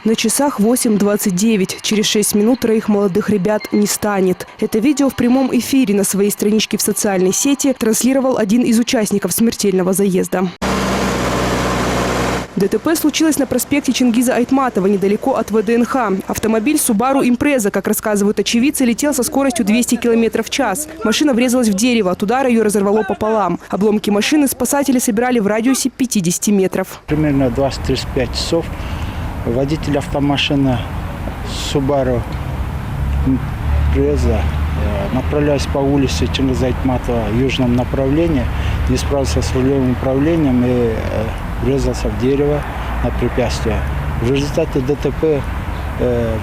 На часах 8:29. Через 6 минут троих молодых ребят не станет. Это видео в прямом эфире на своей страничке в социальной сети транслировал один из участников смертельного заезда. ДТП случилось на проспекте Чингиза Айтматова, недалеко от ВДНХ. Автомобиль Subaru Impreza, как рассказывают очевидцы, летел со скоростью 200 км в час. Машина врезалась в дерево, от удара ее разорвало пополам. Обломки машины спасатели собирали в радиусе 50 метров. Примерно 20-35 часов водитель автомашины Subaru Impreza, направляясь по улице Чингиза Айтматова в южном направлении, не справился с рулевым управлением и врезался в дерево на препятствие. В результате ДТП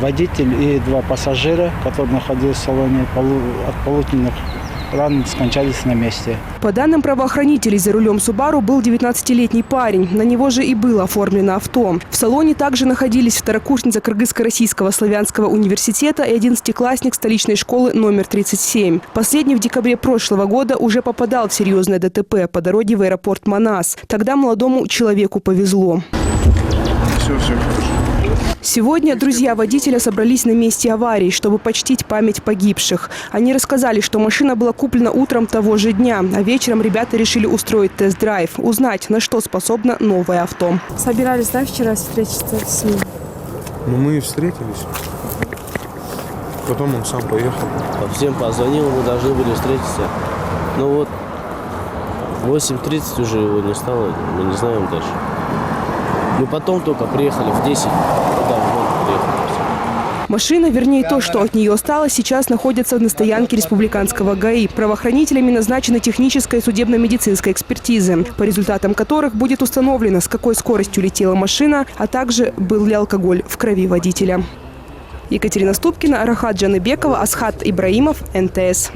водитель и два пассажира, которые находились в салоне, от полученных ран скончались на месте. По данным правоохранителей, за рулем Subaru был 19-летний парень. На него же и было оформлено авто. В салоне также находились второкурсница Кыргызско-Российского славянского университета и 11-классник столичной школы номер 37. Последний в декабре прошлого года уже попадал в серьезное ДТП по дороге в аэропорт Манас. Тогда молодому человеку повезло. Все хорошо. Сегодня друзья водителя собрались на месте аварии, чтобы почтить память погибших. Они рассказали, что машина была куплена утром того же дня, а вечером ребята решили устроить тест-драйв, узнать, на что способно новое авто. Собирались, да, вчера встретиться с ним? Ну, мы и встретились. Потом он сам поехал. Всем позвонил, мы должны были встретиться. Но вот 8:30 уже его не стало, мы не знаем дальше. Мы потом только приехали в 10. Машина, вернее то, что от нее осталось, сейчас находится на стоянке республиканского ГАИ. Правоохранителями назначена техническая и судебно-медицинская экспертизы, по результатам которых будет установлено, с какой скоростью летела машина, а также был ли алкоголь в крови водителя. Екатерина Ступкина, Рахат Джаныбекова, Асхат Ибраимов, НТС.